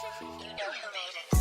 You know who made it.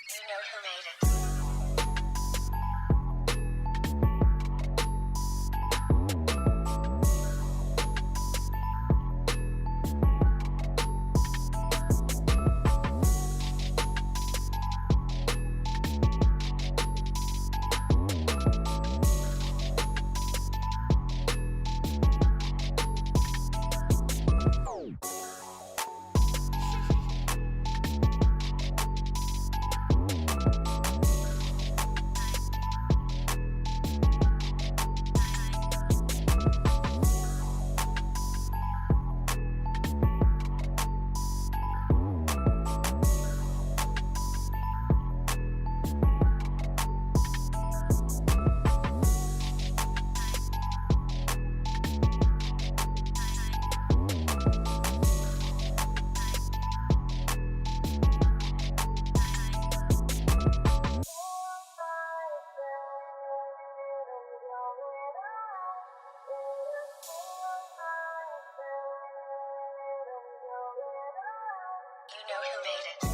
You know who made it. You know who made it.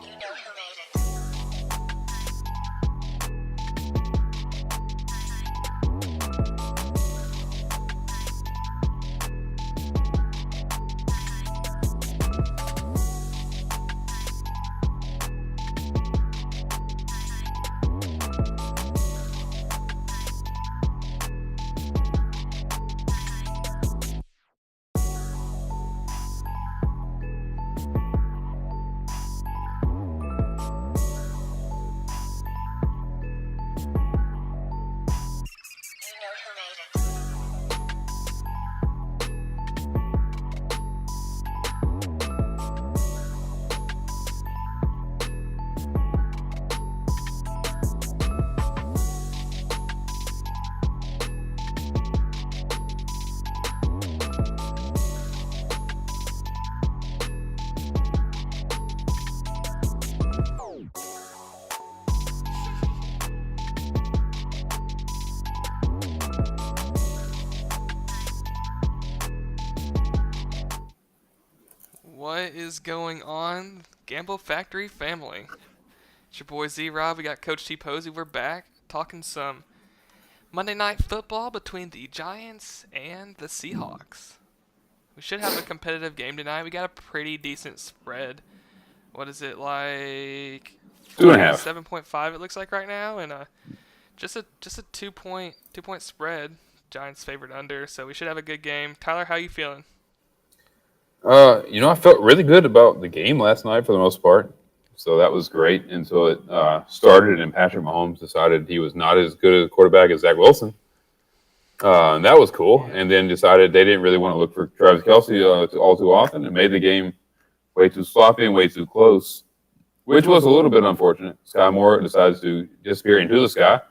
You know who made it. You know who made it. What is going on, Gamble Factory family? It's your boy ZROB. We got Coach T Posey. We're back talking some Monday Night Football between the Giants and the Seahawks. We should have a competitive game tonight. We got a pretty decent spread. What is it like? 2.5. 7.5 it looks like right now, and just a 2 point spread. Giants favored under, so we should have a good game. Tyler, how you feeling? I felt really good about the game last night for the most part. So that was great until it started and Patrick Mahomes decided he was not as good a quarterback as Zach Wilson. And that was cool. And then decided they didn't really want to look for Travis Kelce all too often and made the game way too sloppy and way too close, which was a little bit unfortunate. Sky Moore decides to disappear into the sky.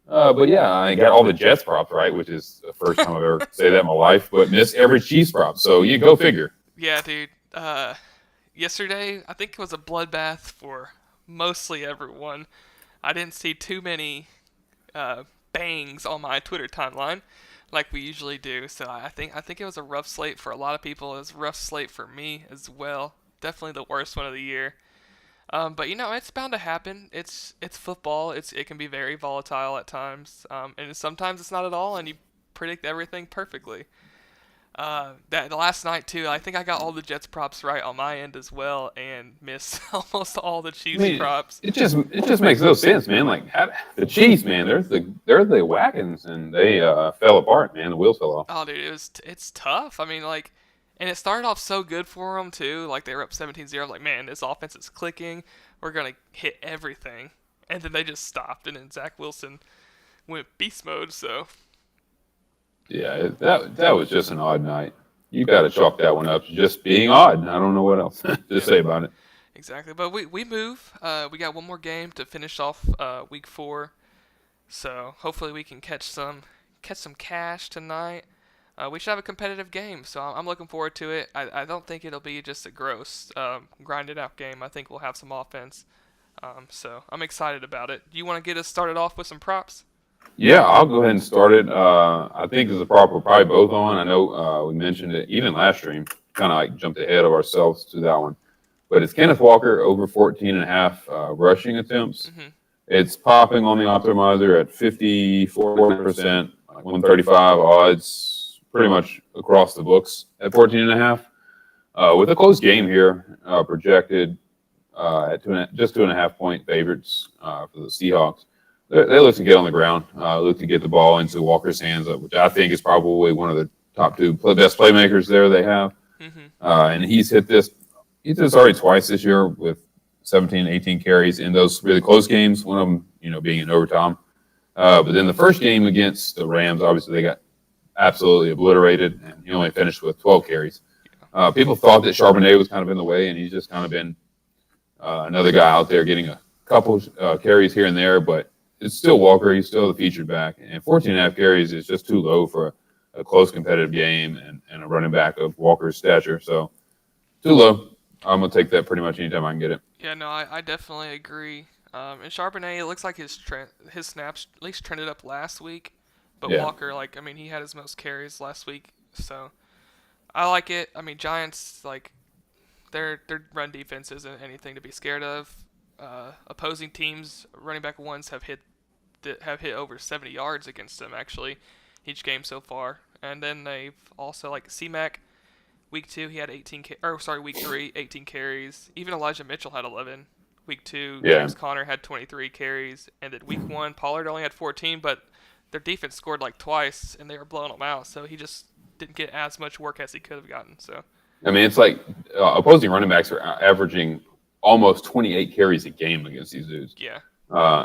But yeah, I got all the Jets props right, which is the first time I've ever said that in my life, but missed every Chiefs prop. So you go figure. Yeah, dude. Yesterday, I think it was a bloodbath for mostly everyone. I didn't see too many bangs on my Twitter timeline like we usually do. So I think it was a rough slate for a lot of people. It was a rough slate for me as well. Definitely the worst one of the year. But it's bound to happen. It's football. It can be very volatile at times, and sometimes it's not at all. And you predict everything perfectly. That last night too. I think I got all the Jets props right on my end as well, and missed almost all the I Chiefs mean, props. it just makes no sense, man. Like the Chiefs, man, they're the wagons, and they fell apart, man. The wheels fell off. Oh, dude, it's tough. I mean, like, and it started off so good for them too. Like they were up 17-0. I'm like, man, this offense is clicking. We're gonna hit everything, and then they just stopped, and then Zach Wilson went beast mode. So Yeah, that was just an odd night. You got to chalk that one up to just being odd. I don't know what else to yeah, say about it. exactly. But we move. We got one more game to finish off week 4. So hopefully we can catch some cash tonight. We should have a competitive game, so I'm looking forward to it. I don't think it'll be just a gross grinded out game. I think we'll have some offense. So I'm excited about it. Do you want to get us started off with some props? Yeah, I'll go ahead and start it. I think as a prop, we're probably both on. I know we mentioned it even last stream, kind of like jumped ahead of ourselves to that one. But it's Kenneth Walker over 14.5 rushing attempts. Mm-hmm. It's popping on the optimizer at 54%, like 135 odds, pretty much across the books at 14.5. With a close game here, projected at just 2.5 point favorites for the Seahawks. They look to get on the ground, look to get the ball into Walker's hands, which I think is probably one of the top 2 best playmakers there they have. Mm-hmm. And he's hit this already twice this year with 17, 18 carries in those really close games, one of them, being in overtime. But then the first game against the Rams, obviously they got absolutely obliterated, and he only finished with 12 carries. People thought that Charbonnet was kind of in the way, and he's just kind of been another guy out there getting a couple carries here and there, but it's still Walker. He's still the featured back, and 14.5 carries is just too low for a close competitive game and a running back of Walker's stature. So too low. I'm going to take that pretty much anytime I can get it. Yeah, no, I definitely agree. And Charbonnet, it looks like his snaps at least trended up last week. But Yeah. Walker, he had his most carries last week. So I like it. I mean, Giants, their run defense isn't anything to be scared of. Opposing teams, running back ones have hit over 70 yards against them, actually, each game so far. And then they've also, C-Mac, week 2, he had week 3, 18 carries. Even Elijah Mitchell had 11. Week 2, Yeah. James Conner had 23 carries. And then week 1, Pollard only had 14, but their defense scored twice, and they were blowing them out. So he just didn't get as much work as he could have gotten. So I mean, it's like opposing running backs are averaging almost 28 carries a game against these dudes. yeah,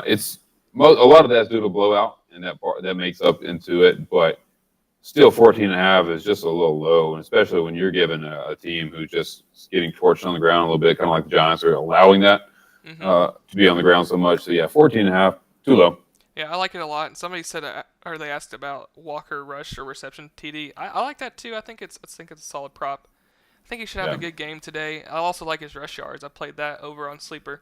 It's a lot of that's due to blowout, and that makes up into it. But still, 14.5 is just a little low, and especially when you're given a team who's just getting torched on the ground a little bit, kind of like the Giants are allowing that to be on the ground so much. So yeah, 14.5, too low. Yeah, I like it a lot. And somebody said, or they asked about Walker rush or reception TD. I like that too. I think it's a solid prop. I think he should have a good game today. I also like his rush yards. I played that over on Sleeper.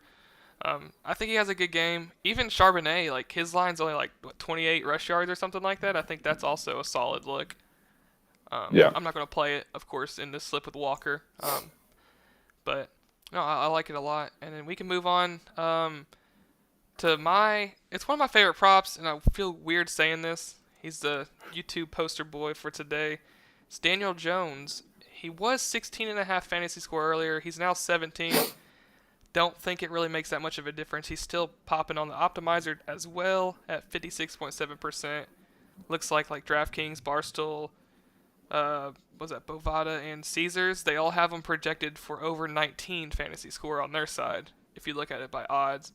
I think he has a good game. Even Charbonnet, his line's only 28 rush yards or something like that. I think that's also a solid look. Yeah. I'm not going to play it, of course, in this slip with Walker. But no, I like it a lot. And then we can move on to it's one of my favorite props, and I feel weird saying this. He's the YouTube poster boy for today. It's Daniel Jones. He was 16.5 fantasy score earlier. He's now 17. Don't think it really makes that much of a difference. He's still popping on the optimizer as well at 56.7%. Looks like DraftKings, Barstool, Bovada, and Caesars, they all have him projected for over 19 fantasy score on their side, if you look at it by odds.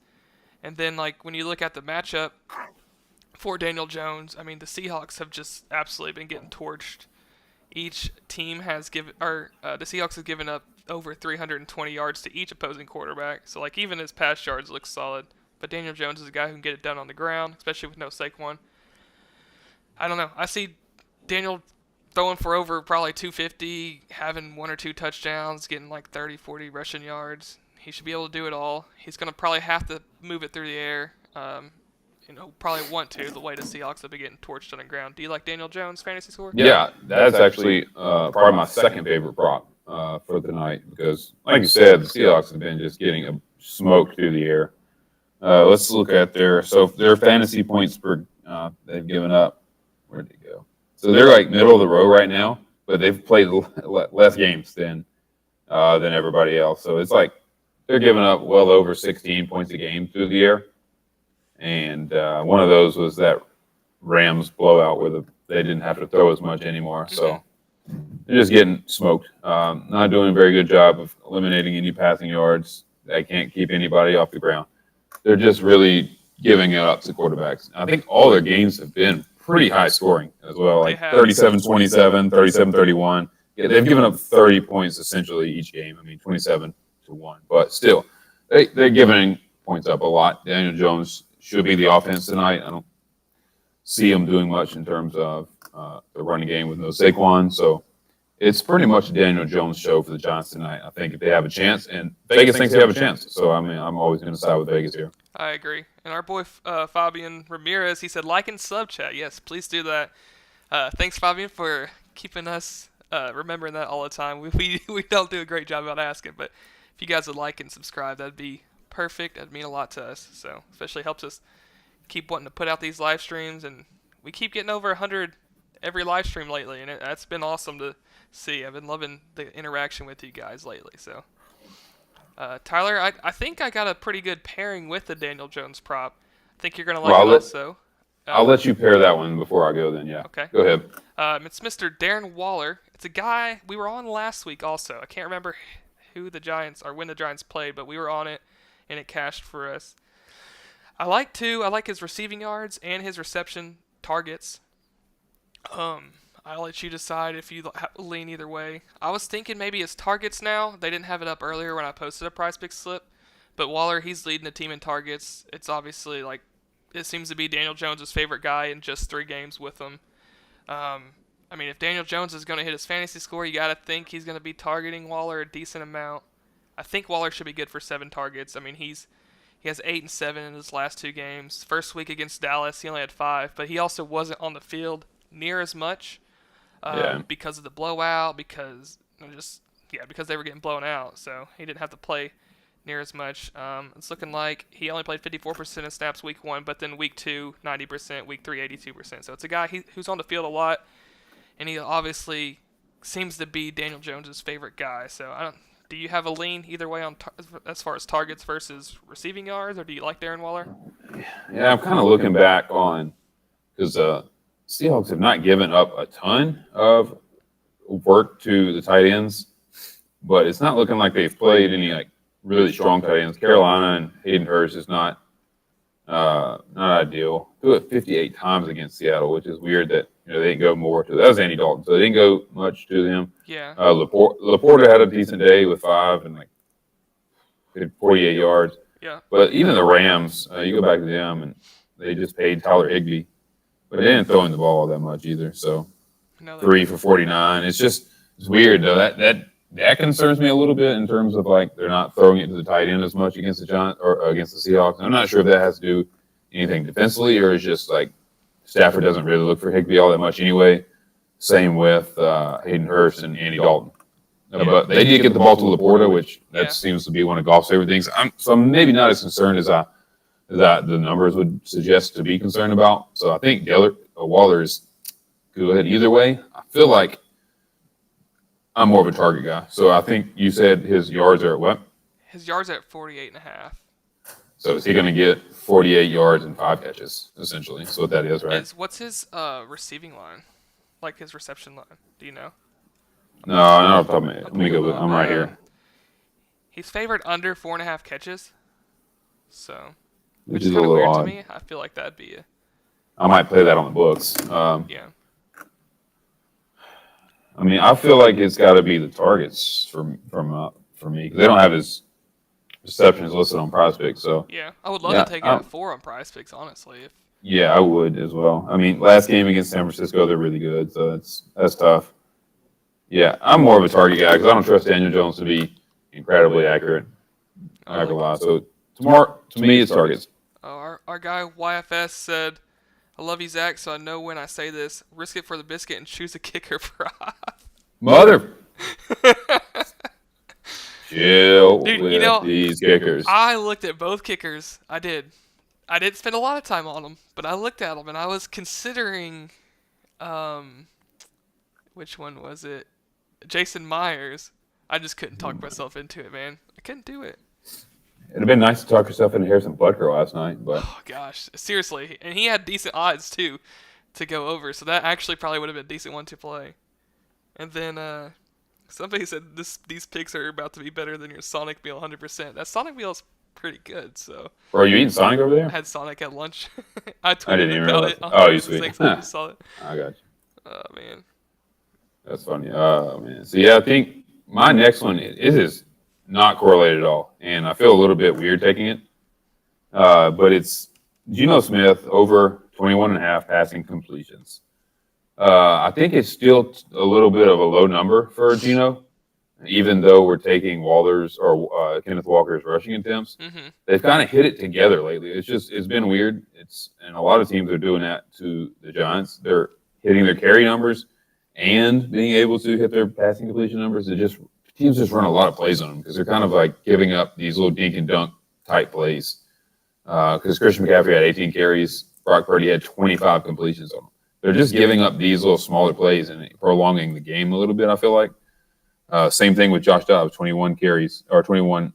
And then, when you look at the matchup for Daniel Jones, I mean, the Seahawks have just absolutely been getting torched. Each team has the Seahawks have given up over 320 yards to each opposing quarterback. So, even his pass yards look solid. But Daniel Jones is a guy who can get it done on the ground, especially with no Saquon. I don't know. I see Daniel throwing for over probably 250, having 1 or 2 touchdowns, getting 30, 40 rushing yards. He should be able to do it all. He's going to probably have to move it through the air. Probably want to, the way the Seahawks have been getting torched on the ground. Do you like Daniel Jones' fantasy score? Yeah, that's actually probably my second favorite prop for tonight because, like you said, the Seahawks have been just getting a smoke through the air. Let's look at their fantasy points per they've given up. Where did they go? So they're middle of the row right now. but they've played less games than everybody else. So it's like they're giving up well over 16 points a game through the air. And one of those was that Rams blowout where they didn't have to throw as much anymore. So they're just getting smoked. Not doing a very good job of eliminating any passing yards. They can't keep anybody off the ground. They're just really giving it up to quarterbacks. I think all their games have been pretty high scoring as well, like 37-27, 37-31. Yeah, they've given up 30 points essentially each game. I mean, 27-1. But still, they're giving points up a lot. Daniel Jones should be the offense tonight. I don't see him doing much in terms of the running game with no Saquon. So it's pretty much a Daniel Jones show for the Giants tonight. I think if they have a chance, and Vegas thinks they have a chance. So, I mean, I'm always going to side with Vegas here. I agree. And our boy Fabian Ramirez, he said, like and sub chat. Yes, please do that. Thanks, Fabian, for keeping us remembering that all the time. We don't do a great job about asking, but if you guys would like and subscribe, that'd be perfect. That'd mean a lot to us. So, especially helps us keep wanting to put out these live streams, and we keep getting over 100 every live stream lately, and that's been awesome to see. I've been loving the interaction with you guys lately. So, Tyler, I think I got a pretty good pairing with the Daniel Jones prop. I think you're going to like it also. I'll let you pair that one before I go then, yeah. Okay. Go ahead. It's Mr. Darren Waller. It's a guy we were on last week also. I can't remember who the Giants or when the Giants played, but we were on it, and it cashed for us. I like his receiving yards and his reception targets. I'll let you decide if you lean either way. I was thinking maybe his targets now. They didn't have it up earlier when I posted a Prizepicks slip. But Waller, he's leading the team in targets. It's obviously like it seems to be Daniel Jones' favorite guy in just 3 games with him. I mean, if Daniel Jones is going to hit his fantasy score, you got to think he's going to be targeting Waller a decent amount. I think Waller should be good for 7 targets. I mean, he has 8 and 7 in his last 2 games. First week against Dallas, he only had 5, but he also wasn't on the field near as much. Because of the blowout, because they were getting blown out, so he didn't have to play near as much. It's looking like he only played 54% of snaps week 1, but then week 2, 90%, week 3, 82%. So it's a guy who's on the field a lot, and he obviously seems to be Daniel Jones' favorite guy. So do you have a lean either way on as far as targets versus receiving yards, or do you like Darren Waller? Yeah, I'm kind of looking back on because Seahawks have not given up a ton of work to the tight ends, but it's not looking like they've played any like really strong tight ends. Carolina and Hayden Hurst is not ideal. Threw it 58 times against Seattle, which is weird that they didn't go more to. That was Andy Dalton, so they didn't go much to them. Yeah. Laporta had a decent day with 5 and like 48 yards. Yeah. But even the Rams, you go back to them, and they just paid Tyler Higbee. But they didn't throw in the ball all that much either. So 3 for 49. It's weird though. That concerns me a little bit in terms of like they're not throwing it to the tight end as much against the Giants or against the Seahawks. I'm not sure if that has to do anything defensively or it's just like Stafford doesn't really look for Higbee all that much anyway. Same with Hayden Hurst and Andy Dalton. But they did get the ball to Laporta, which seems to be one of Goff's favorite things. So I'm maybe not as concerned as that the numbers would suggest to be concerned about. So I think Waller is good either way. I feel like I'm more of a target guy. So I think you said his yards are at what? His yards are at 48.5. So is he going to get 48 yards and 5 catches, essentially? That's what that is, right? What's his receiving line? Like his reception line? Do you know? No, not off the top of my head. Let me go with I'm right here. He's favored under 4.5 catches. So... Which is a little weird odd. To me. I feel like that'd be I might play that on the books. Yeah. I mean, I feel like it's got to be the targets for me because they don't have his receptions listed on Prizepicks. So yeah, I would love to take it at 4 on Prizepicks, honestly. Yeah, I would as well. I mean, last game against San Francisco, they're really good, so that's tough. Yeah, I'm more of a target guy because I don't trust Daniel Jones to be incredibly accurate. I'm not gonna lie. So tomorrow, to me, it's targets. Our guy YFS said, "I love you, Zach, so I know when I say this, risk it for the biscuit and choose a kicker prop." Mother. Chill Dude, with these kickers. I looked at both kickers. I did. I didn't spend a lot of time on them, but I looked at them and I was considering. We're which one was it? Jason Myers. I just couldn't talk myself into it, man. I couldn't do it. It'd have been nice to talk yourself into Harrison Butker last night, but Oh gosh, seriously, and he had decent odds too to go over, so that actually probably would have been a decent one to play. And then somebody said these picks are about to be better than your Sonic meal 100%. That Sonic meal is pretty good, so. bro, are you eating Sonic over I there? had Sonic at lunch. I I didn't tweeted even about realize. it. Oh, you sweet. Thanks, I just saw it. I got you. Oh man. That's funny. Oh man. So yeah, I think my next one it is not correlated at all, and I feel a little bit weird taking it. But it's Geno Smith over 21.5 passing completions. I think it's still a little bit of a low number for Geno, even though we're taking Waller's or Kenneth Walker's rushing attempts. Mm-hmm. They've kind of hit it together lately. It's been weird. And a lot of teams are doing that to the Giants. They're hitting their carry numbers and being able to hit their passing completion numbers. Teams just run a lot of plays on them because they're kind of like giving up these little dink and dunk type plays. Because Christian McCaffrey had 18 carries, Brock Purdy had 25 completions on them. They're just giving up these little smaller plays and prolonging the game a little bit, I feel like. Same thing with Josh Dobbs, 21 carries or 21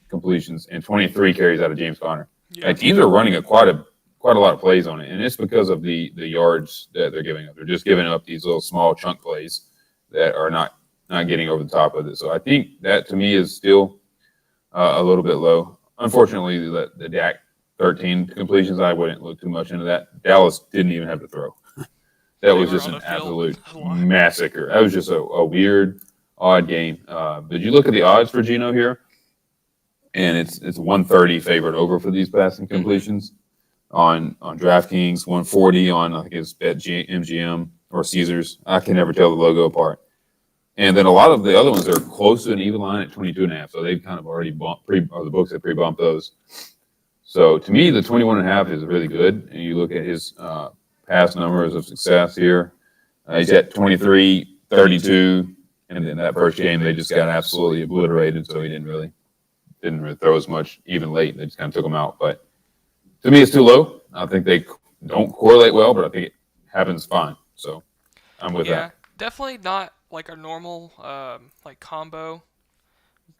completions and 23 carries out of James Conner. Yeah. And teams are running quite a lot of plays on it, and it's because of the yards that they're giving up. They're just giving up these little small chunk plays that are not getting over the top of it. So I think that to me is still a little bit low. Unfortunately, the Dak 13 completions, I wouldn't look too much into that. Dallas didn't even have to throw. That was just an absolute massacre. That was just a weird, odd game. But you look at the odds for Geno here, and it's 130 favored over for these passing completions on DraftKings, 140 on I think it's BetMGM or Caesars. I can never tell the logo apart. And then a lot of the other ones are close to an even line at 22.5. So they've kind of already bumped the books have pre-bumped those. So to me, the 21.5 is really good. And you look at his past numbers of success here. He's at 23, 32, and then that first game they just got absolutely obliterated. So he didn't really throw as much even late. They just kind of took him out. But to me, it's too low. I think they don't correlate well, but I think it happens fine. So I'm with that. Yeah, definitely not like a normal like combo,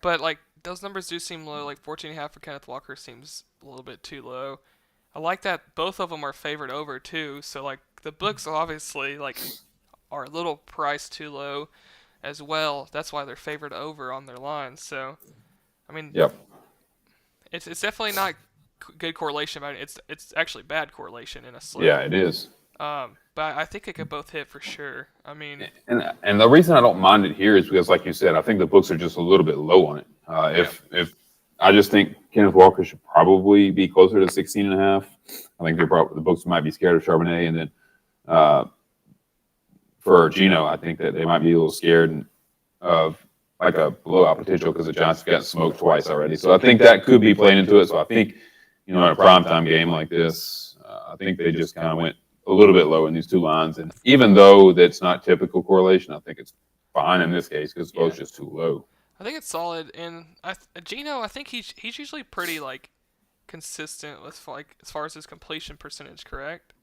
but like those numbers do seem low. Like 14.5 for Kenneth Walker seems a little bit too low. I like that both of them are favored over too. So like the books obviously like are a little priced too low as well. That's why they're favored over on their lines. So I mean, Yep. It's definitely not good correlation. But it's actually bad correlation in a slip. Yeah, it is. But I think it could both hit for sure. I mean, and the reason I don't mind it here is because, like you said, I think the books are just a little bit low on it. If I just think Kenneth Walker should probably be closer to 16.5. I think the books might be scared of Charbonnet, and then for Geno, I think that they might be a little scared of like a blowout potential because the Giants got smoked twice already. So I think that could be playing into it. So I think in a primetime game like this, I think they just kind of went a little bit low in these two lines. And even though that's not typical correlation, I think it's fine in this case because both just too low. I think it's solid. And Geno, I think he's usually pretty like consistent with like as far as his completion percentage, correct?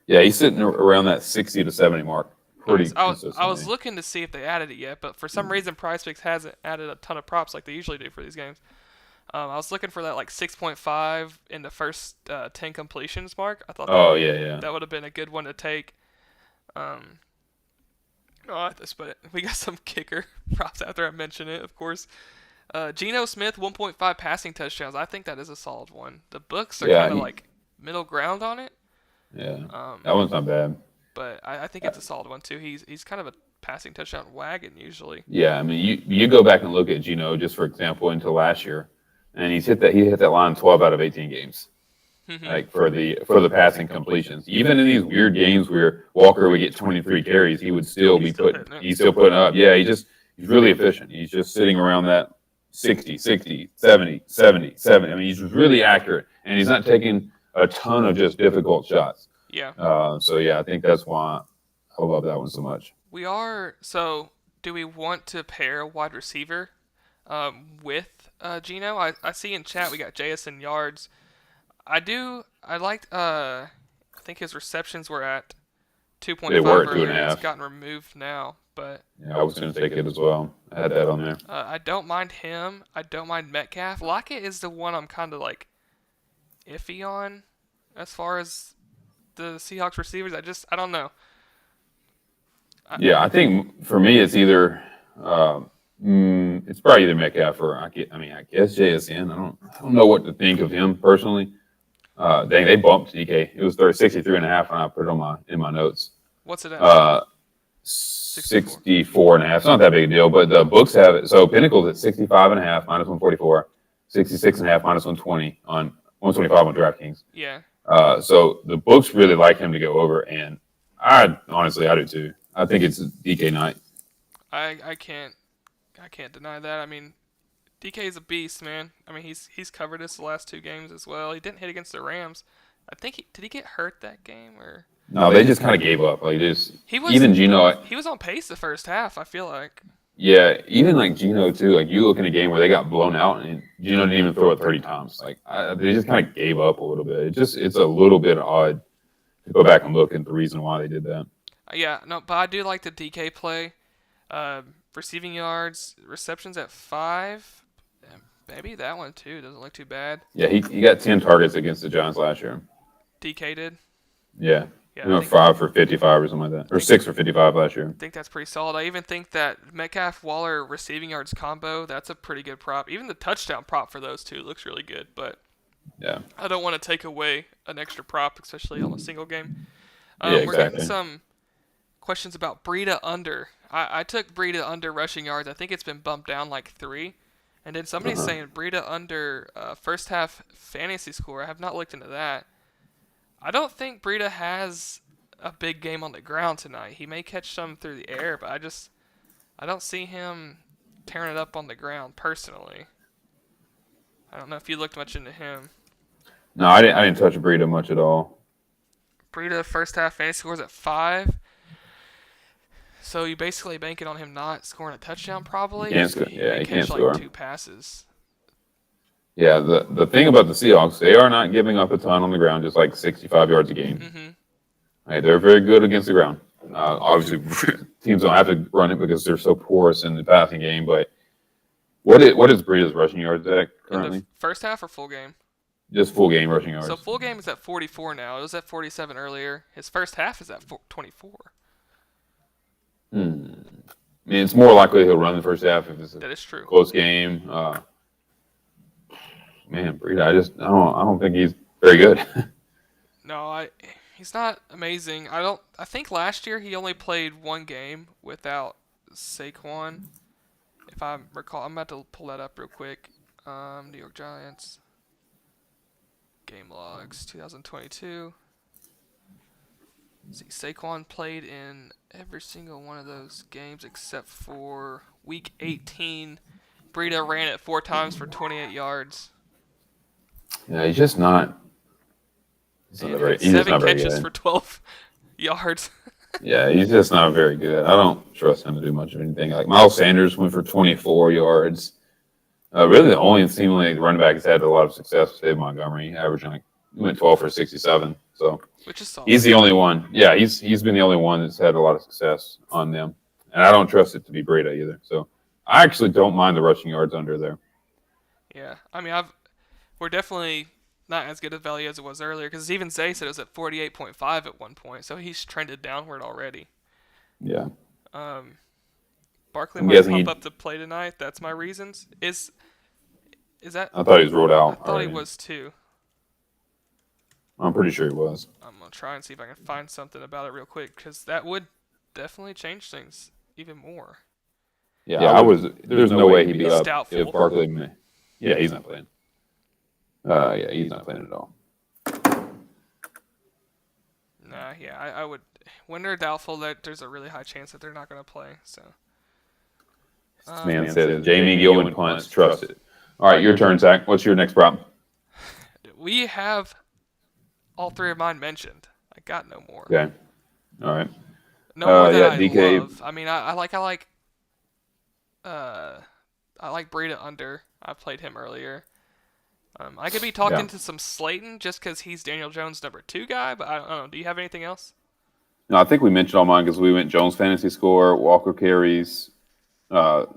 Yeah, he's sitting around that 60 to 70 mark. Pretty consistent. I was looking to see if they added it yet, but for some reason Prizepicks hasn't added a ton of props like they usually do for these games. I was looking for that like 6.5 in the first 10 completions mark. I thought that would have been a good one to take. But we got some kicker props after I mention it, of course. Geno Smith, 1.5 passing touchdowns. I think that is a solid one. The books are kind of like middle ground on it. Yeah, that one's not bad. But I think it's a solid one too. He's kind of a passing touchdown wagon usually. Yeah, I mean you go back and look at Geno just for example into last year. And he hit that line 12 out of 18 games, like for the passing completions. Even in these weird games where Walker would get 23 carries, he would still be putting up. Yeah, he's really efficient. He's just sitting around that 60, 70. I mean, he's really accurate, and he's not taking a ton of just difficult shots. Yeah. So yeah, I think that's why I love that one so much. So do we want to pair a wide receiver with Geno? I see in chat we got JSN yards. I think his receptions were at 2.5 They were at earlier. 2.5. It's gotten removed now. but Yeah, I was going to take it as well. I had that on there. I don't mind him. I don't mind Metcalf. Lockett is the one I'm kind of like iffy on as far as the Seahawks receivers. I don't know. Yeah, I think for me it's either it's probably either Metcalf or I guess JSN. I don't know what to think of him personally. Dang, they bumped DK. It was 63.5 when I put it in my notes. What's it at? 64.5. It's not that big a deal, but the books have it. So Pinnacle's at 65.5 minus 144, 66.5 minus 120 on 125 on DraftKings. Yeah. So the books really like him to go over, and I do too. I think it's DK night. I can't deny that. I mean, DK is a beast, man. I mean, he's covered us the last 2 games as well. He didn't hit against the Rams. I think did he get hurt that game or? No, they just kind of gave up. Like even Geno. He was on pace the first half. I feel like. Yeah, even like Geno too. Like you look in a game where they got blown out and Geno didn't even throw it 30 times. Like they just kind of gave up a little bit. It's a little bit odd to go back and look at the reason why they did that. Yeah, no, but I do like the DK play. Receiving yards, receptions at 5. Maybe that one too doesn't look too bad. Yeah, he got 10 targets against the Giants last year. DK did. Yeah. He went 5 for 55 or something like that, or 6 for 55 last year. I think that's pretty solid. I even think that Metcalf-Waller receiving yards combo, that's a pretty good prop. Even the touchdown prop for those two looks really good, but yeah, I don't want to take away an extra prop, especially on a single game. Yeah, exactly. We're getting some questions about Breida under. I took Breida under rushing yards. I think it's been bumped down like 3. And then somebody's saying Breida under first half fantasy score. I have not looked into that. I don't think Breida has a big game on the ground tonight. He may catch some through the air, but I don't see him tearing it up on the ground personally. I don't know if you looked much into him. No, I didn't touch Breida much at all. Breida first half fantasy scores at 5. So you basically banking on him not scoring a touchdown probably. He can't catch score. like 2 passes. Yeah, the thing about the Seahawks, they are not giving up a ton on the ground, just like 65 yards a game. Mm-hmm. Right, they're very good against the ground. Obviously, teams don't have to run it because they're so porous in the passing game. But what is Breida's rushing yards at currently? In the first half or full game? Just full game rushing yards. So full game is at 44 now. It was at 47 earlier. His first half is at 24. I mean, it's more likely he'll run the first half if it's That is true. Close game. Man, Breida, I don't think he's very good. No, he's not amazing. I think last year he only played 1 game without Saquon. If I recall, I'm about to pull that up real quick. New York Giants game logs 2022. See, Saquon played in every single one of those games except for week 18. Breida ran it 4 times for 28 yards. Yeah, he's just not. He's not very 7 very catches good. for 12 yards. Yeah, he's just not very good. I don't trust him to do much of anything. Like Miles Sanders went for 24 yards. Really, the only seemingly running back has had a lot of success was Dave Montgomery, averaging he went 12 for 67. So Which is solid. he's the only one. Yeah, he's been the only one that's had a lot of success on them, and I don't trust it to be Breida either. So I actually don't mind the rushing yards under there. Yeah, I mean, we're definitely not as good a value as it was earlier because even Zay said it was at 48.5 at one point, so he's trended downward already. Yeah. Barkley might pump up the play tonight. That's my reasons. Is that? I thought he was ruled out. I thought he was too. I'm pretty sure he was. I'm gonna try and see if I can find something about it real quick because that would definitely change things even more. Yeah, I was. There's no way he'd be up doubtful. if Barkley. Yeah, he's not playing. Yeah, he's not playing at all. Nah, yeah, I would. When they're doubtful, that there's a really high chance that they're not gonna play. So. This man says Jamie Gilman punts, trust it. All right, your turn, Zach. What's your next prop? We have all 3 of mine mentioned. I got no more. Okay. All right. No more that I DK. love. I mean, I like Breida under. I played him earlier. I could be talked into some Slayton just because he's Daniel Jones' number 2 guy, but I don't know. Do you have anything else? No, I think we mentioned all mine because we went Jones fantasy score, Walker carries,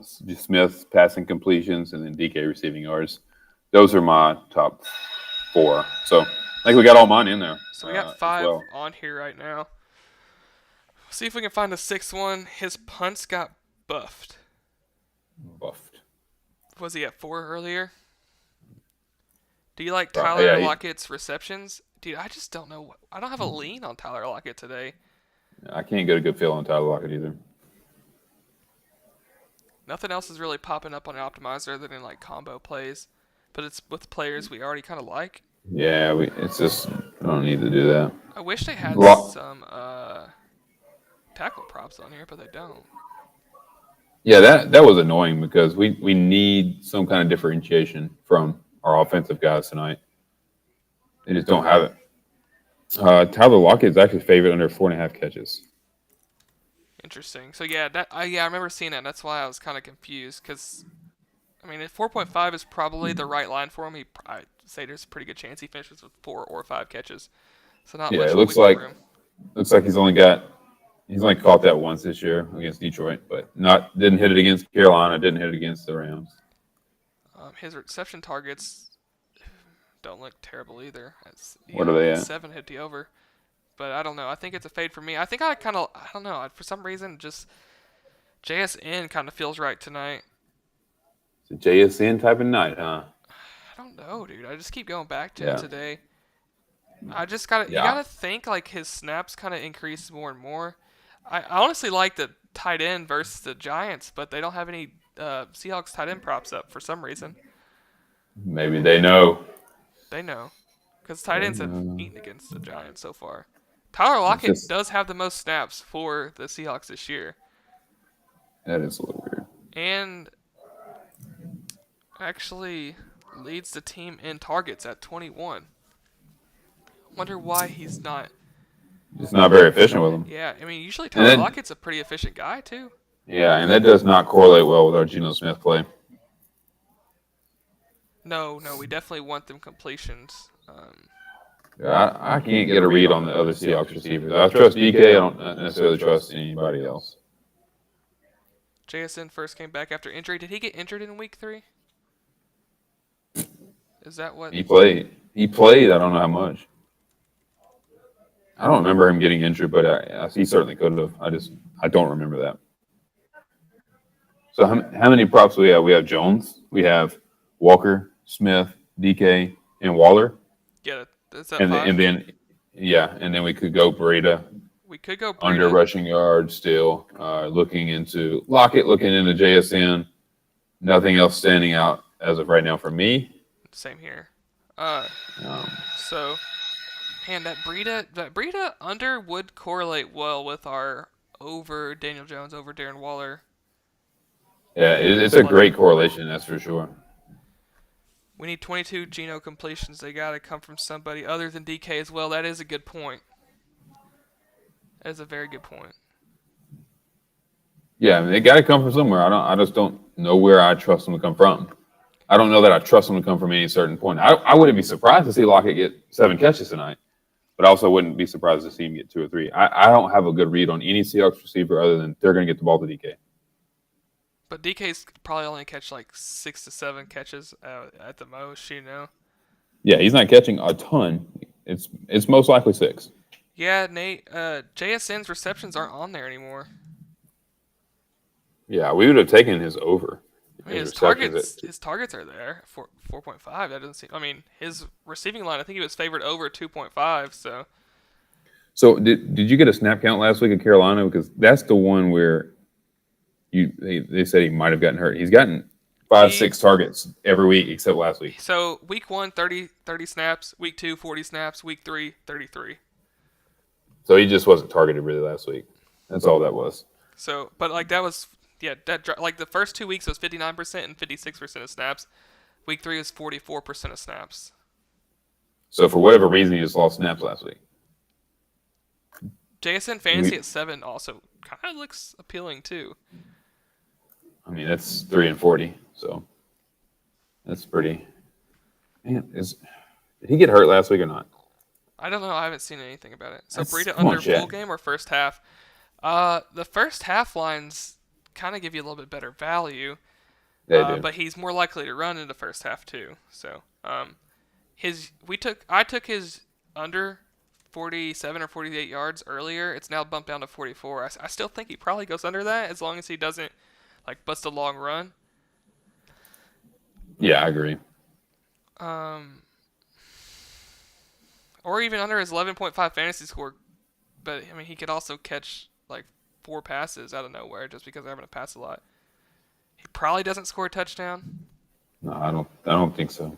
Smith passing completions, and then DK receiving yards. Those are my top 4. So I think we got all mine in there. So we got as 5 well. on here right now. See if we can find a 6th one. His punts got buffed. Buffed. Was he at 4 earlier? Do you like Yeah, Tyler Lockett's receptions? Dude, I just don't know. I don't have a lean on Tyler Lockett today. I can't get a good feel on Tyler Lockett either. Nothing else is really popping up on an optimizer other than like combo plays, but it's with players we already kind of like. Yeah, it's just I don't need to do that. I wish they had some tackle props on here, but they don't. Yeah, that was annoying because we need some kind of differentiation from our offensive guys tonight. They just don't have it. Tyler Lockett is actually favored under 4.5 catches. Interesting. So yeah, I remember seeing that. That's why I was kind of confused because, I mean, 4.5 is probably the right line for him. I'd say there's a pretty good chance he finishes with 4 or 5 catches. So not much. It looks like he's only caught that once this year against Detroit, but didn't hit it against Carolina, didn't hit it against the Rams. His reception targets don't look terrible either. What are they at? 7 hit the over. But I don't know. I think it's a fade for me. I think I don't know. For some reason, just JSN kind of feels right tonight. It's a JSN type of night, huh? I don't know, dude. I just keep going back to it today. I just you gotta think like his snaps kind of increase more and more. I honestly like the tight end versus the Giants, but they don't have any Seahawks tight end props up for some reason. Maybe they know. They know, because tight ends have eaten against the Giants so far. Tyler Lockett does have the most snaps for the Seahawks this year. That is a little weird. And actually leads the team in targets at 21. Wonder why he's not. He's not very efficient with them. Yeah, I mean, usually Tyler Lockett's a pretty efficient guy, too. Yeah, and that does not correlate well with our Geno Smith play. No, we definitely want them completions. I can't get a read on the other Seahawks receivers. I trust DK. I don't necessarily trust anybody else. JSN first came back after injury. Did he get injured in week 3? Is that what? He played. I don't know how much. I don't remember him getting injured, but he certainly could have. I don't remember that. So how many props do we have? We have Jones. We have Walker, Smith, DK, and Waller. Yeah, that's that. And then we could go Breida. We could go Breida. Under rushing yards still. Looking into Lockett, looking into JSN. Nothing else standing out as of right now for me. Same here. So, man, that Breida under would correlate well with our over Daniel Jones, over Darren Waller. Yeah, it's a great correlation, that's for sure. We need 22 Geno completions. They got to come from somebody other than DK as well. That is a good point. That is a very good point. Yeah, I mean, they got to come from somewhere. I just don't know where I trust them to come from. I don't know that I trust them to come from any certain point. I wouldn't be surprised to see Lockett get 7 catches tonight, but I also wouldn't be surprised to see him get 2 or 3. I don't have a good read on any Seahawks receiver other than they're going to get the ball to DK. But DK's probably only catch like 6 to 7 catches at the most, you know? Yeah, he's not catching a ton. It's most likely 6. Yeah, Nate, JSN's receptions aren't on there anymore. Yeah, we would have taken his over. I mean, his targets are there, 4.5. That doesn't seem. I mean, his receiving line, I think he was favored over 2.5. So did you get a snap count last week at Carolina? Because that's the one where they said he might have gotten hurt. He's gotten 5-6 targets every week except last week. So week 1, 30 snaps. Week 2, 40 snaps. Week 3, 33. So he just wasn't targeted really last week. That's all that was. So, but like that was. Yeah, like the first 2 weeks was 59% and 56% of snaps. Week 3 was 44% of snaps. So for whatever reason, he just lost snaps last week. JSN fantasy at 7 also kind of looks appealing too. I mean, that's 3 and 40, so that's pretty. Man, did he get hurt last week or not? I don't know. I haven't seen anything about it. So That's Breida come on, under full Chad. game or first half? The first half lines kind of give you a little bit better value. They do. But he's more likely to run in the first half too. So I took his under 47 or 48 yards earlier. It's now bumped down to 44. I still think he probably goes under that as long as he doesn't like bust a long run. Yeah, I agree. Or even under his 11.5 fantasy score. But I mean, he could also catch like 4 passes out of nowhere just because they're having to pass a lot. He probably doesn't score a touchdown. No, I don't think so.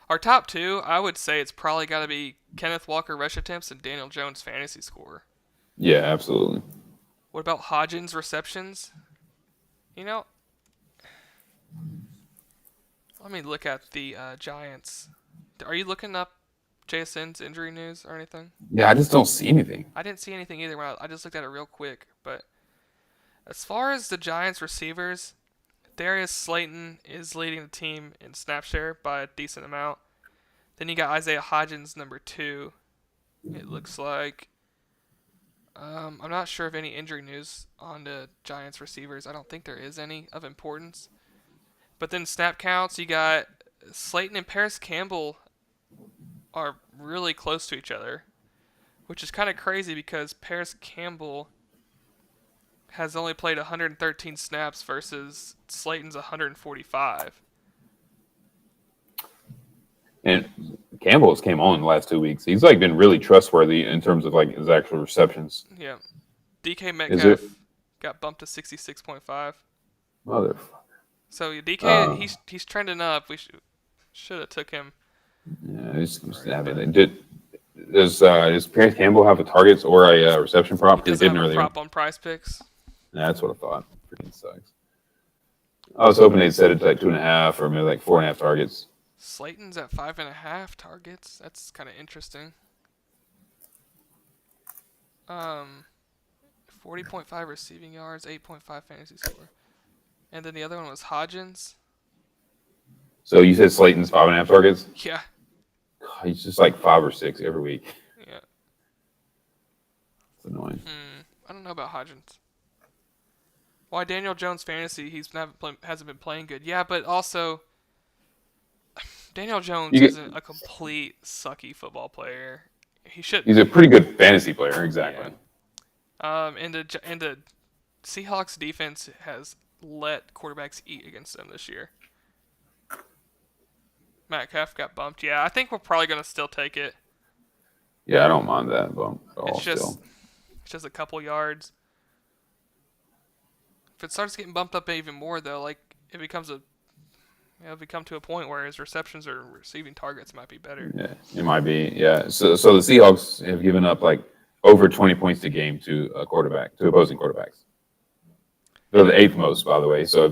Our top 2, I would say it's probably got to be Kenneth Walker rush attempts and Daniel Jones fantasy score. Yeah, absolutely. What about Hodgins receptions? You know, let me look at the Giants. Are you looking up JSN's injury news or anything? Yeah, I just don't see anything. I didn't see anything either. I just looked at it real quick. But as far as the Giants receivers, Darius Slayton is leading the team in snap share by a decent amount. Then you got Isaiah Hodgins, number 2. It looks like. I'm not sure of any injury news on the Giants receivers. I don't think there is any of importance. But then snap counts, you got Slayton and Paris Campbell are really close to each other, which is kind of crazy because Paris Campbell has only played 113 snaps versus Slayton's 145. And Campbell's came on the last 2 weeks. He's like been really trustworthy in terms of like his actual receptions. Yeah. DK Metcalf got bumped to 66.5. Motherfucker. So DK, he's trending up. We should have took him. Yeah, he's having does Paris Campbell have a targets or a reception prop? He doesn't have a prop on Prizepicks. Yeah, that's what I thought. Freaking sucks. I was hoping they'd set it to like 2.5 or maybe like 4.5 targets. Slayton's at 5.5 targets. That's kind of interesting. 40.5 receiving yards, 8.5 fantasy score. And then the other one was Hodgins. So you said Slayton's 5.5 targets? Yeah. God, he's just like 5 or 6 every week. Yeah. It's annoying. I don't know about Hodgins. Why Daniel Jones fantasy? Hasn't been playing good. Yeah, but also Daniel Jones isn't a complete sucky football player. He's a pretty good fantasy player, exactly. Yeah. And the Seahawks defense has let quarterbacks eat against them this year. Metcalf got bumped. Yeah, I think we're probably gonna still take it. Yeah, I don't mind that bump at all. It's just a couple yards. If it starts getting bumped up even more, though, like it becomes if we come to a point where his receptions or receiving targets might be better. Yeah, it might be. Yeah. So the Seahawks have given up like over 20 points a game to opposing quarterbacks. They're the 8th most, by the way. So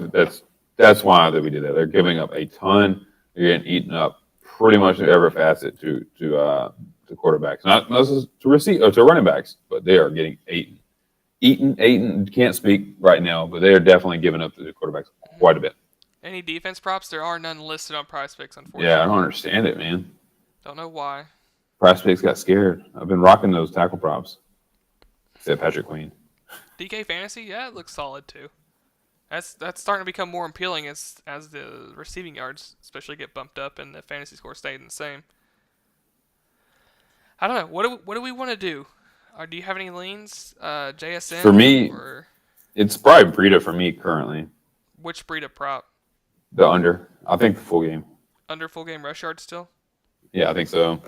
that's why that we did that. They're giving up a ton. They're getting eaten up pretty much in every facet to quarterbacks, not to running backs, but they are getting eaten. Can't speak right now, but they are definitely giving up to the quarterbacks quite a bit. Any defense props? There are none listed on Prizepicks, unfortunately. Yeah, I don't understand it, man. Don't know why. Prizepicks got scared. I've been rocking those tackle props. Except Patrick Queen. DK Fantasy, yeah, it looks solid too. That's starting to become more appealing as the receiving yards especially get bumped up and the fantasy score stayed the same. I don't know. What do we want to do? Do you have any leans? JSN? For me, it's probably Breida for me currently. Which Breida prop? The under. I think the full game. Under full game rush yards still? Yeah, I think so.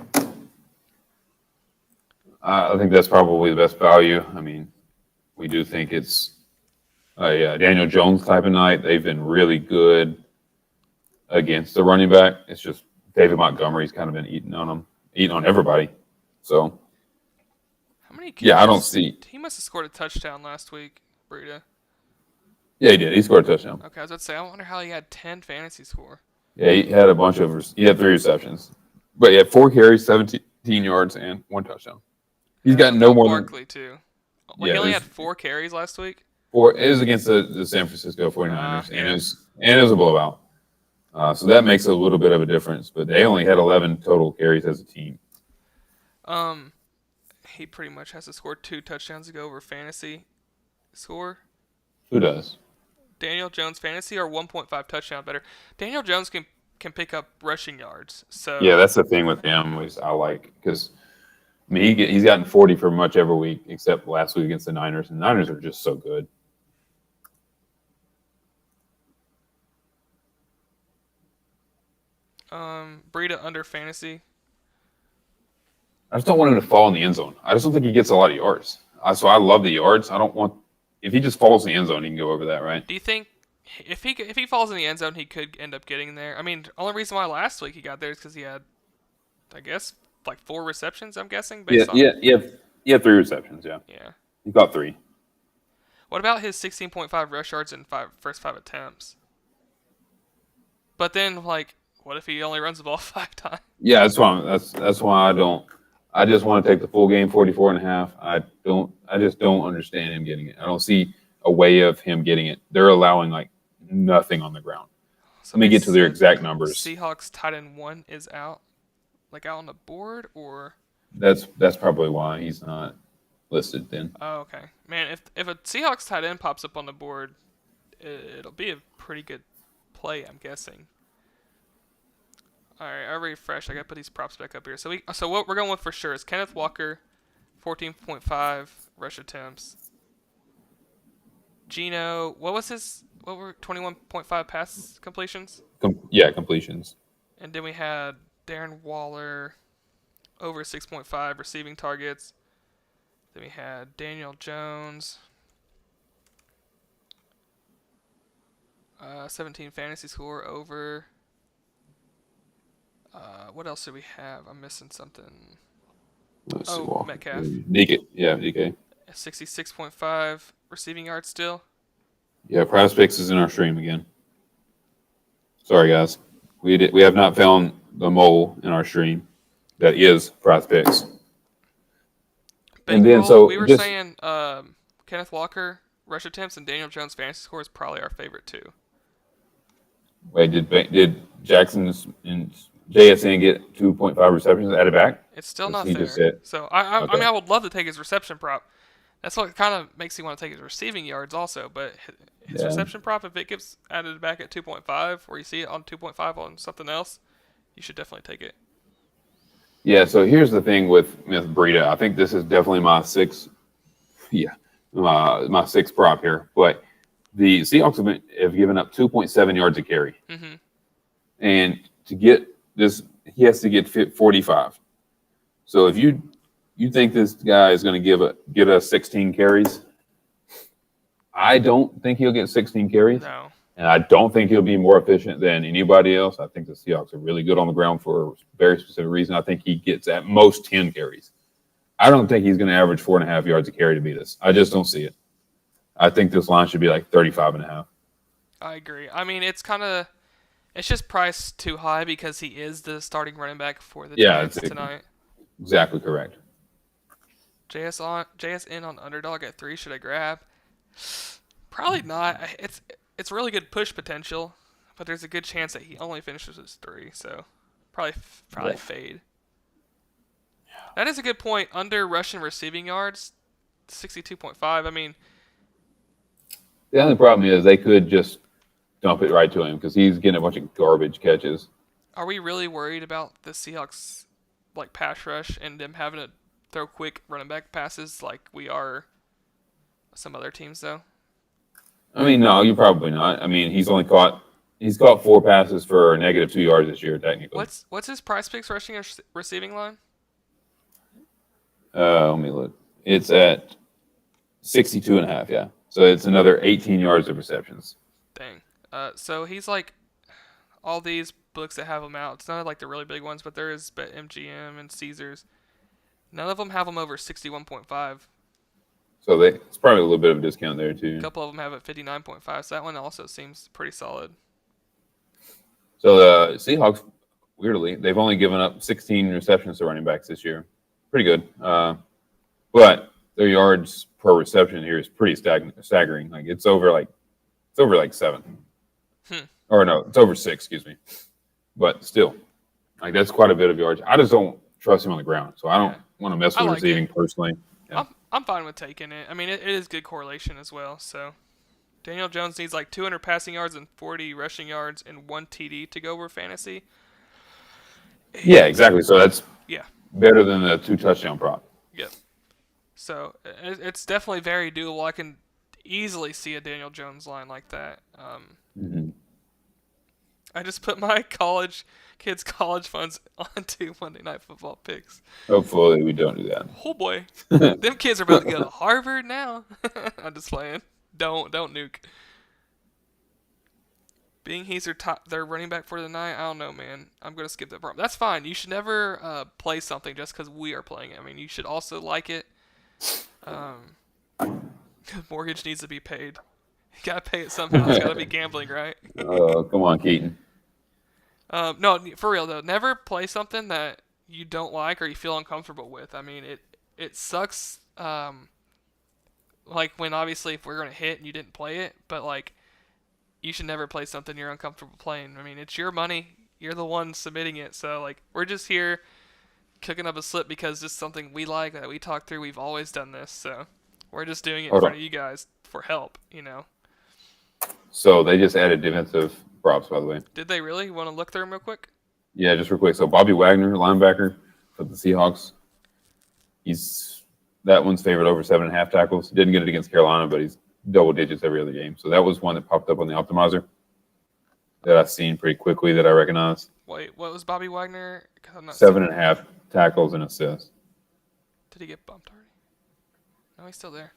I think that's probably the best value. I mean, we do think it's a Daniel Jones type of night. They've been really good against the running back. It's just David Montgomery's kind of been eating on everybody. So, how many? I don't see. He must have scored a touchdown last week, Breida. Yeah, he did. He scored a touchdown. Okay, I was about to say, I wonder how he had 10 fantasy score. Yeah, he had he had 3 receptions. But he had 4 carries, 17 yards, and 1 touchdown. He's got no more than Barkley, too. Well, he only had 4 carries last week? It was against the San Francisco 49ers, and it was a blowout. So that makes a little bit of a difference. But they only had 11 total carries as a team. He pretty much has to score 2 touchdowns to go over fantasy score. Who does? Daniel Jones fantasy or 1.5 touchdown better. Daniel Jones can pick up rushing yards. So Yeah, that's the thing with him. Was I like because I mean he's gotten 40 for much every week except last week against the Niners, and the Niners are just so good. Breida under fantasy. I just don't want him to fall in the end zone. I just don't think he gets a lot of yards. So I love the yards. I don't want if he just falls in the end zone, he can go over that, right? Do you think if he falls in the end zone, he could end up getting there? I mean, the only reason why last week he got there is because he had, I guess, like 4 receptions. I'm guessing. Based on, He had 3 receptions. Yeah, yeah. he got 3. What about his 16.5 rush yards in first 5 attempts? But then, like, what if he only runs the ball 5 times? Yeah, that's why I don't. I just want to take the full game, 44.5. I just don't understand him getting it. I don't see a way of him getting it. They're allowing like nothing on the ground. So Let me get to their exact numbers. Seahawks tight end 1 is out, like out on the board, or That's probably why he's not listed then. oh, okay, man. If a Seahawks tight end pops up on the board, it'll be a pretty good play, I'm guessing. All right, I refresh. I gotta put these props back up here. So what we're going with for sure is Kenneth Walker, 14.5 rush attempts. Gino, what were 21.5 pass completions? Completions. And then we had Darren Waller, over 6.5 receiving targets. Then we had Daniel Jones, 17 fantasy score over. What else do we have? I'm missing something. Let's see, Metcalf. DK. 66.5 receiving yards still. Yeah, Prizepicks is in our stream again. Sorry, guys. We have not found the mole in our stream. That is Prizepicks. And then we were saying Kenneth Walker rush attempts and Daniel Jones fantasy score is probably our favorite too. Wait, did Jackson and JSN get 2.5 receptions added back? It's still not there. So Okay. I mean, I would love to take his reception prop. That's what kind of makes me want to take his receiving yards also. But his reception prop, if it gets added back at 2.5, or you see it on 2.5 on something else, you should definitely take it. Yeah. So here's the thing with Breida. I think this is definitely my 6. Yeah, my 6 prop here. But the Seahawks have given up 2.7 yards a carry, and to get this, he has to get 45. So if you think this guy is going to get us 16 carries, I don't think he'll get 16 carries. No. And I don't think he'll be more efficient than anybody else. I think the Seahawks are really good on the ground for a very specific reason. I think he gets at most 10 carries. I don't think he's going to average 4.5 yards a carry to beat us. I just don't see it. I think this line should be like 35.5. I agree. I mean, it's just priced too high because he is the starting running back for the Giants tonight. Exactly correct. JSN on Underdog at 3. Should I grab? Probably not. It's really good push potential, but there's a good chance that he only finishes as 3. So probably fade. Yeah. That is a good point. Under rushing receiving yards, 62.5. I mean, the only problem is they could just dump it right to him because he's getting a bunch of garbage catches. Are we really worried about the Seahawks like pass rush and them having to throw quick running back passes like we are some other teams though? I mean, no, you're probably not. I mean, he's caught 4 passes for -2 yards this year technically. What's his Prizepicks rushing and receiving line? Let me look. It's at 62.5. Yeah, so it's another 18 yards of receptions. Dang. So he's like all these books that have him out. It's not like the really big ones, but there is BetMGM and Caesars. None of them have him over 61.5. So it's probably a little bit of a discount there too. A couple of them have it 59.5. So that one also seems pretty solid. So the Seahawks, weirdly, they've only given up 16 receptions to running backs this year. Pretty good. But their yards per reception here is pretty staggering. Like it's over 7. Or no, it's over 6, excuse me. But still, like that's quite a bit of yards. I just don't trust him on the ground. So I don't want to mess I with like receiving it. personally. Yeah. I'm fine with taking it. I mean, it is good correlation as well. So Daniel Jones needs like 200 passing yards and 40 rushing yards and 1 TD to go over fantasy. Yeah, exactly. So that's Yeah. better than the 2 touchdown prop. Yep. So it's definitely very doable. I can easily see a Daniel Jones line like that. Mm-hmm. I just put my kids' college funds onto Monday Night Football picks. Hopefully we don't do that. Oh boy, them kids are about to go to Harvard now. I'm just playing. Don't nuke. Being he's their running back for the night, I don't know, man. I'm gonna skip that part. That's fine. You should never play something just because we are playing it. I mean, you should also like it. Mortgage needs to be paid. You gotta pay it somehow. It's gotta be gambling, right? Oh, come on, Keaton. No, for real though. Never play something that you don't like or you feel uncomfortable with. I mean, it sucks. Like when obviously if we're gonna hit and you didn't play it, but like you should never play something you're uncomfortable playing. I mean, it's your money. You're the one submitting it. So like we're just here cooking up a slip because it's something we like that we talk through. We've always done this, so we're just doing it in front of you guys for help. So they just added defensive props, by the way. Did they really? Want to look through them real quick? Yeah, just real quick. So Bobby Wagner, linebacker for the Seahawks. That one's favored over 7.5 tackles. Didn't get it against Carolina, but he's double digits every other game. So that was one that popped up on the optimizer that I've seen pretty quickly that I recognize. Wait, what was Bobby Wagner? 7.5 tackles and assists. Did he get bumped already? No, he's still there.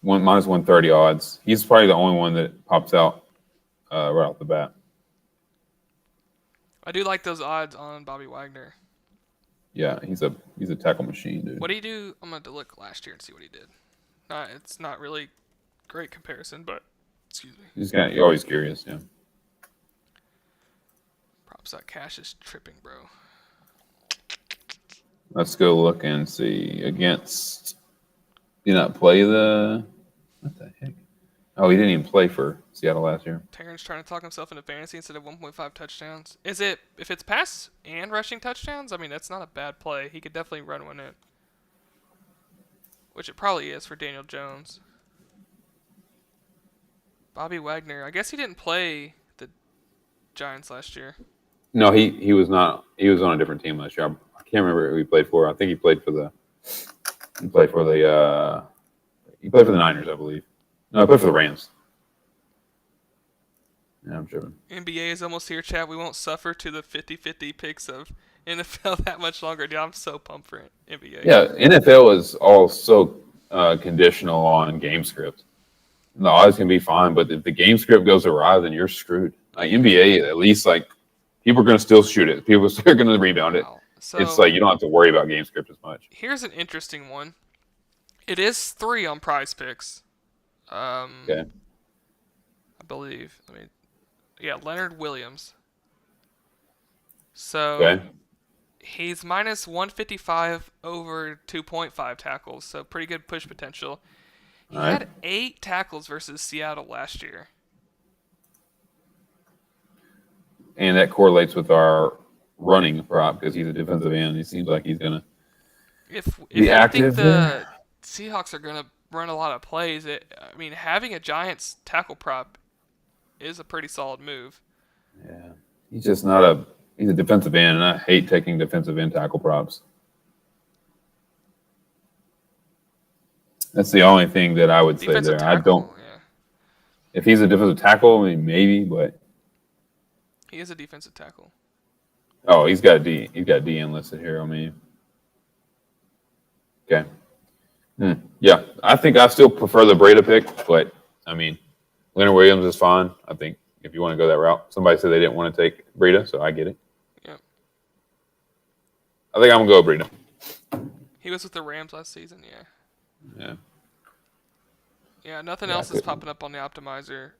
Minus 130 odds. He's probably the only one that pops out right off the bat. I do like those odds on Bobby Wagner. Yeah, he's a tackle machine, dude. What did he do? I'm going to look last year and see what he did. It's not really great comparison, but excuse me. You're always curious, yeah. Props that cash is tripping, bro. Let's go look and see against. Did not play the. What the heck? Oh, he didn't even play for Seattle last year. Terrence trying to talk himself into fantasy instead of 1.5 touchdowns. If it's pass and rushing touchdowns? I mean, that's not a bad play. He could definitely run one in. Which it probably is for Daniel Jones. Bobby Wagner. I guess he didn't play the Giants last year. No, he was not. He was on a different team last year. I can't remember who he played for. I think he played for the. He played for the Niners, I believe. No, he played for the Rams. Yeah, I'm tripping. NBA is almost here, chat. We won't suffer to the 50-50 picks of NFL that much longer. Dude, I'm so pumped for NBA. Yeah, NFL is all so conditional on game script. The odds can be fine, but if the game script goes awry, then you're screwed. Like NBA, at least like people are going to still shoot it. People are still going to rebound it. So, it's like you don't have to worry about game script as much. Here's an interesting one. It is 3 on Prizepicks. Okay. I believe. Leonard Williams. So Okay. he's minus 155 over 2.5 tackles, so pretty good push potential. He had 8 tackles versus Seattle last year. And that correlates with our running prop because he's a defensive end. He seems like he's going to If be you active. think the Seahawks are going to run a lot of plays, having a Giants tackle prop is a pretty solid move. Yeah. He's just not he's a defensive end, and I hate taking defensive end tackle props. That's the only thing that I would say there. Tackle, I don't. Yeah. If he's a defensive tackle, I mean, maybe, but he is a defensive tackle. Oh, he's got D enlisted here. I mean, okay. Yeah, I think I still prefer the Betr pick, but I mean, Leonard Williams is fine. I think if you want to go that route, somebody said they didn't want to take Betr, so I get it. Yeah. I think I'm gonna go Betr. He was with the Rams last season. Yeah. Yeah. Yeah. Nothing else is popping up on the optimizer.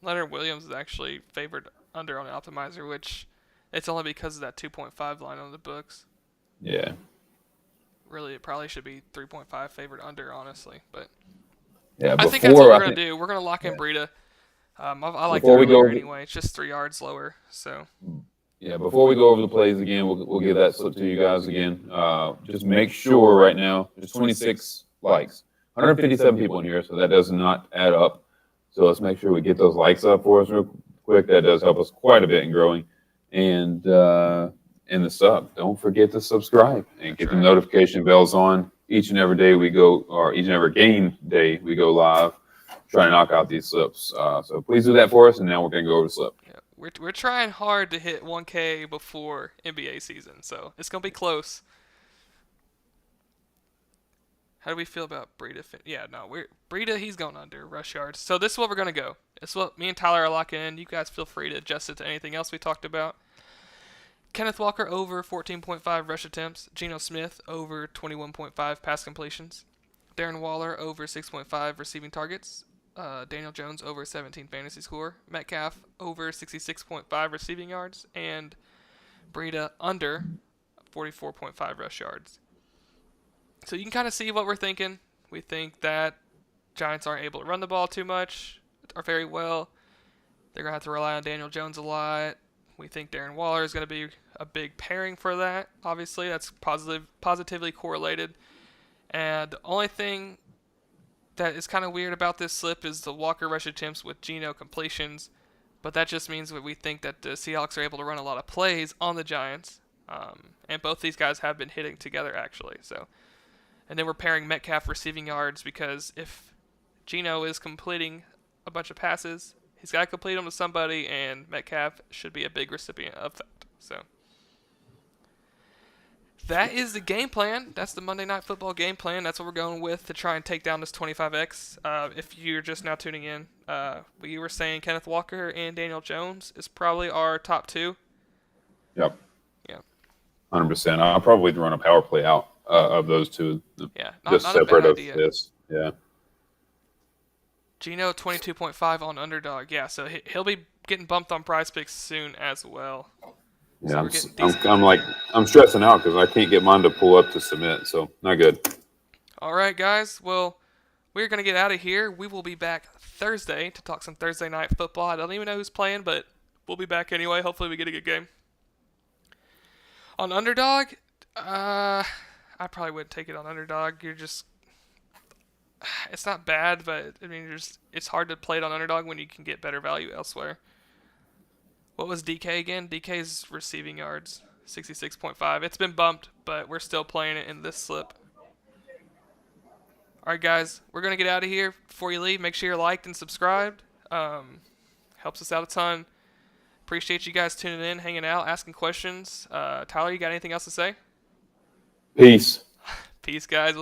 Leonard Williams is actually favored under on the optimizer, which it's only because of that 2.5 line on the books. Yeah. Really, it probably should be 3.5 favored under, honestly. But yeah, I think that's what we're going to do. We're going to lock in Breida. I like the earlier anyway. It's just 3 yards lower. So. Yeah, before we go over the plays again, we'll give that slip to you guys again. Just make sure right now there's 26 likes, 157 people in here, so that does not add up. So let's make sure we get those likes up for us real quick. That does help us quite a bit in growing. And the sub. Don't forget to subscribe and get the notification bells on. Each and every day we go, or each and every game day we go live, trying to knock out these slips. So please do that for us, and now we're going to go over the slip. Yeah, we're trying hard to hit 1K before NBA season, so it's going to be close. How do we feel about Breida? Breida, he's going under rush yards. So this is what we're going to go. It's what me and Tyler are locking in. You guys feel free to adjust it to anything else we talked about. Kenneth Walker over 14.5 rush attempts. Geno Smith over 21.5 pass completions. Darren Waller over 6.5 receiving targets. Daniel Jones over 17 fantasy score. Metcalf over 66.5 receiving yards. And Breida under 44.5 rush yards. So you can kind of see what we're thinking. We think that Giants aren't able to run the ball too much or very well. They're going to have to rely on Daniel Jones a lot. We think Darren Waller is going to be a big pairing for that. Obviously, that's positively correlated. And the only thing that is kind of weird about this slip is the Walker rush attempts with Geno completions. But that just means that we think that the Seahawks are able to run a lot of plays on the Giants. And both these guys have been hitting together, actually. And then we're pairing Metcalf receiving yards because if Geno is completing a bunch of passes, he's got to complete them to somebody, and Metcalf should be a big recipient of that. So that is the game plan. That's the Monday Night Football game plan. That's what we're going with to try and take down this 25X. If you're just now tuning in, we were saying Kenneth Walker and Daniel Jones is probably our top two. Yep. Yeah. 100%. I'll probably run a power play out of those two. Yeah. Not separate of this. Yeah. Geno 22.5 on Underdog. Yeah, so he'll be getting bumped on Prizepicks soon as well. Yeah, so I'm stressing out because I can't get mine to pull up to submit, so not good. All right, guys. Well, we're going to get out of here. We will be back Thursday to talk some Thursday night football. I don't even know who's playing, but we'll be back anyway. Hopefully we get a good game. On Underdog, I probably wouldn't take it on Underdog. It's not bad, but I mean, it's hard to play it on Underdog when you can get better value elsewhere. What was DK again? DK's receiving yards, 66.5. It's been bumped, but we're still playing it in this slip. All right, guys, we're going to get out of here. Before you leave, make sure you're liked and subscribed. Helps us out a ton. Appreciate you guys tuning in, hanging out, asking questions. Tyler, you got anything else to say? Peace. Peace, guys. We'll see